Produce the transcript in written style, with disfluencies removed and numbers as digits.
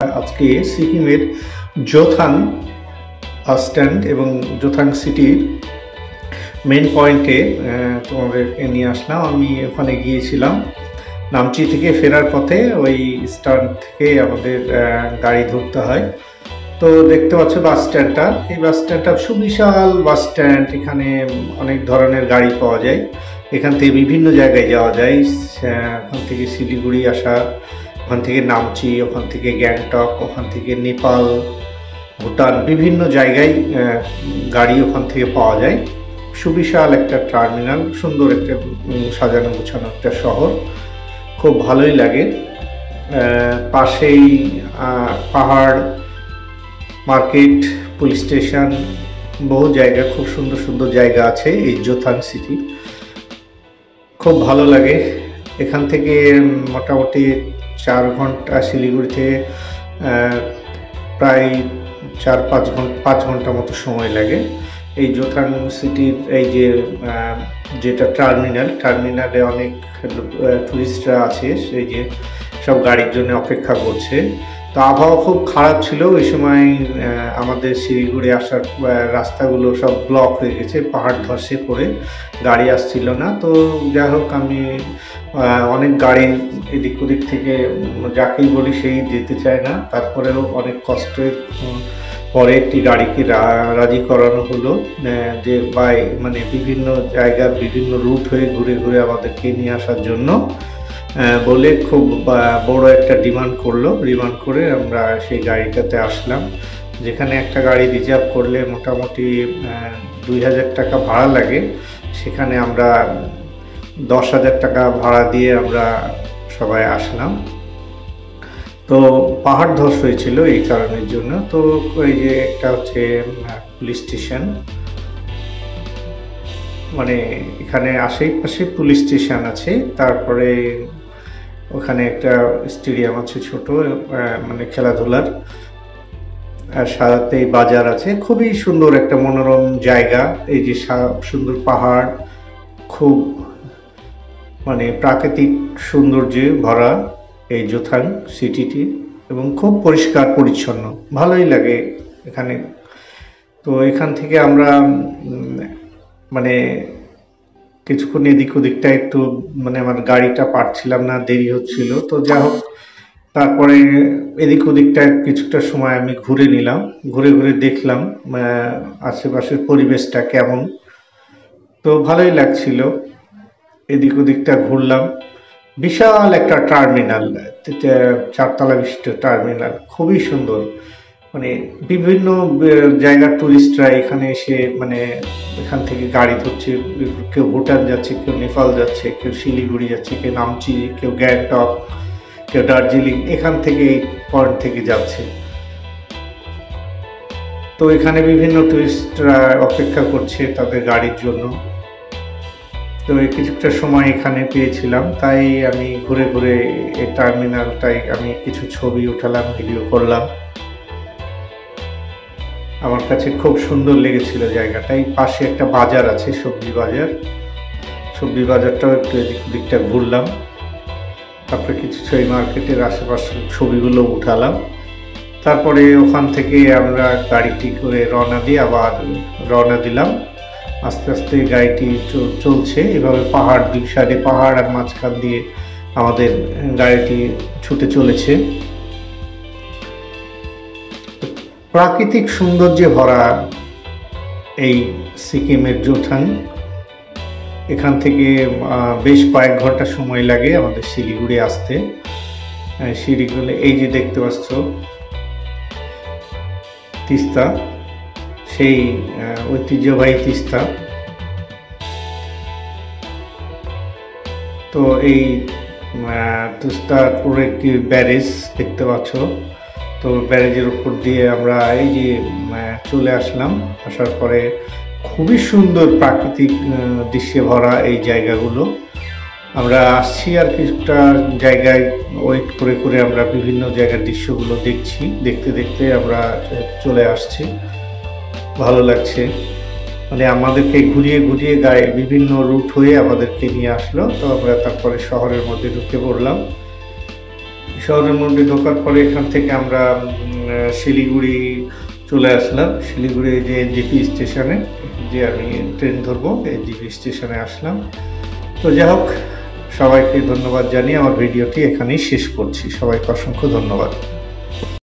আজকে সিকিমের জোথাং bus stand এবং জোথাং সিটির মেন পয়েন্টে তোমাদেরকে নিয়ে আসলাম। আমি ওখানে গিয়েছিলাম নামচি থেকে ফেরার পথে। ওই স্ট্যান্ড থেকে আমাদের গাড়ি ধরতে হয়। তো দেখতে পাচ্ছ বাস স্ট্যান্ডটা, এই বাস স্ট্যান্ডটা সুবিশাল বাস স্ট্যান্ড। এখানে অনেক ধরনের গাড়ি পাওয়া যায়, এখান থেকে বিভিন্ন জায়গায় যাওয়া যায়। ওখান থেকে শিলিগুড়ি আসা, ওখান থেকে নামচি, ওখান থেকে গ্যাংটক, ওখান থেকে নেপাল, ভুটান, বিভিন্ন জায়গায় গাড়ি ওখান থেকে পাওয়া যায়। সুবিশাল একটা টার্মিনাল, সুন্দর একটা সাজানো গোছানো একটা শহর, খুব ভালোই লাগে। পাশেই পাহাড়, মার্কেট, পুলিশ স্টেশন, বহু জায়গা, খুব সুন্দর সুন্দর জায়গা আছে এই জোথাং সিটি। খুব ভালো লাগে। এখান থেকে মোটামুটি 4 ঘন্টা, শিলিগুড়ি থেকে প্রায় 4-5 ঘন্টা মতো সময় লাগে। এই জোথাং সিটির এই যেটা টার্মিনালে অনেক টুরিস্টরা আছে, সেই যে সব গাড়ির জন্য অপেক্ষা করছে। তো আবহাওয়া খুব খারাপ ছিল ওই সময়। আমাদের শিলিগুড়ি আসার রাস্তাগুলো সব ব্লক হয়ে গেছে, পাহাড় ধসে পড়ে গাড়ি আসছিল না। তো যাই হোক, আমি অনেক গাড়ি এদিক ওদিক থেকে যাকেই বলি সেই যেতে চায় না। তারপরেও অনেক কষ্টের পরে একটি গাড়িকে রাজি করানো হলো যে মানে বিভিন্ন জায়গার বিভিন্ন রুট হয়ে ঘুরে ঘুরে আমাদেরকে নিয়ে আসার জন্য বলে খুব বড় একটা ডিমান্ড করে আমরা সেই গাড়িটাতে আসলাম। যেখানে একটা গাড়ি রিজার্ভ করলে মোটামুটি 2000 টাকা ভাড়া লাগে, সেখানে আমরা 10,000 টাকা ভাড়া দিয়ে আমরা সবাই আসলাম। তো পাহাড় ধস হয়েছিল এই কারণের জন্য। তো এই যে একটা হচ্ছে পুলিশ স্টেশন, মানে এখানে আশেপাশে পুলিশ স্টেশন আছে। তারপরে ওখানে একটা স্টেডিয়াম আছে ছোট, মানে খেলাধুলার, আর সাথে বাজার আছে। খুবই সুন্দর একটা মনোরম জায়গা। এই যে সুন্দর পাহাড়, খুব মানে প্রাকৃতিক সৌন্দর্যে ভরা এই জোথাং সিটিটি, এবং খুব পরিষ্কার পরিচ্ছন্ন, ভালোই লাগে এখানে। তো এখান থেকে আমরা মানে কিছুক্ষণ এদিক ওদিকটা একটু, মানে আমার গাড়িটা পারছিলাম না, দেরি হচ্ছিল। তো যাই হোক, তারপরে এদিক ওদিকটা কিছুটা সময় আমি ঘুরে নিলাম, ঘুরে ঘুরে দেখলাম আশেপাশের পরিবেশটা কেমন। তো ভালোই লাগছিল, এদিক ওদিকটা ঘুরলাম। বিশাল একটা টার্মিনাল, 4 তলা বিশিষ্ট টার্মিনাল, খুবই সুন্দর। মানে বিভিন্ন জায়গার টুরিস্টরা এখানে এসে মানে এখান থেকে গাড়ি ধরছে। কেউ ভুটান যাচ্ছে, কেউ নেপাল যাচ্ছে, কেউ শিলিগুড়ি যাচ্ছে, কেউ নামচি, কেউ গ্যাংটক, কেউ দার্জিলিং, এখান থেকে এই পয়েন্ট থেকে যাচ্ছে। তো এখানে বিভিন্ন টুরিস্টরা অপেক্ষা করছে তাদের গাড়ির জন্য। তো কিছুটা সময় এখানে পেয়েছিলাম, তাই আমি ঘুরে ঘুরে এই টার্মিনালটাই আমি কিছু ছবি উঠালাম, ভিডিও করলাম। আমার কাছে খুব সুন্দর লেগেছিল জায়গাটাই। পাশে একটা বাজার আছে, সবজি বাজারটাও একটু এদিক ওদিকটা ঘুরলাম। তারপরে কিছু সেই মার্কেটের আশেপাশের ছবিগুলো উঠালাম। তারপরে ওখান থেকে আমরা গাড়িটি করে রওনা দিলাম। আস্তে আস্তে গাড়িটি চলছে এভাবে, পাহাড়, দুই সাইডে পাহাড়, আর মাঝখান দিয়ে আমাদের গাড়িটি ছুটে চলেছে। প্রাকৃতিক সৌন্দর্যে ভরা এই সিকিমের জোথাং। এখান থেকে বেশ কয়েক ঘন্টা সময় লাগে আমাদের শিলিগুড়ি আসতে। শিলিগুড়ি এই যে দেখতে পাচ্ছ তিস্তা, সেই ঐতিহ্যবাহী তিস্তা। তো এই তিস্তার উপরে একটি ব্যারেজ দেখতে পাচ্ছ। তো ব্যারেজের উপর দিয়ে আমরা এই যে চলে আসলাম। আসার পরে খুবই সুন্দর প্রাকৃতিক দৃশ্যে ভরা এই জায়গাগুলো। আমরা আসছি আর কিছুটা জায়গায় ওয়েট করে করে আমরা বিভিন্ন জায়গার দৃশ্যগুলো দেখছি। দেখতে দেখতে আমরা চলে আসছি, ভালো লাগছে। মানে আমাদেরকে ঘুরিয়ে ঘুরিয়ে গায়ে বিভিন্ন রুট হয়ে আমাদেরকে নিয়ে আসলো। তো আমরা তারপরে শহরের মধ্যে ঢুকে পড়লাম। শহরের মধ্যে ঢোকার পরে এখান থেকে আমরা শিলিগুড়ি চলে আসলাম। শিলিগুড়ি যে এনজেপি স্টেশনে, যে আমি ট্রেন ধরবো, এনজেপি স্টেশনে আসলাম। তো যাই হোক, সবাইকে ধন্যবাদ জানিয়ে আমার ভিডিওটি এখানেই শেষ করছি। সবাইকে অসংখ্য ধন্যবাদ।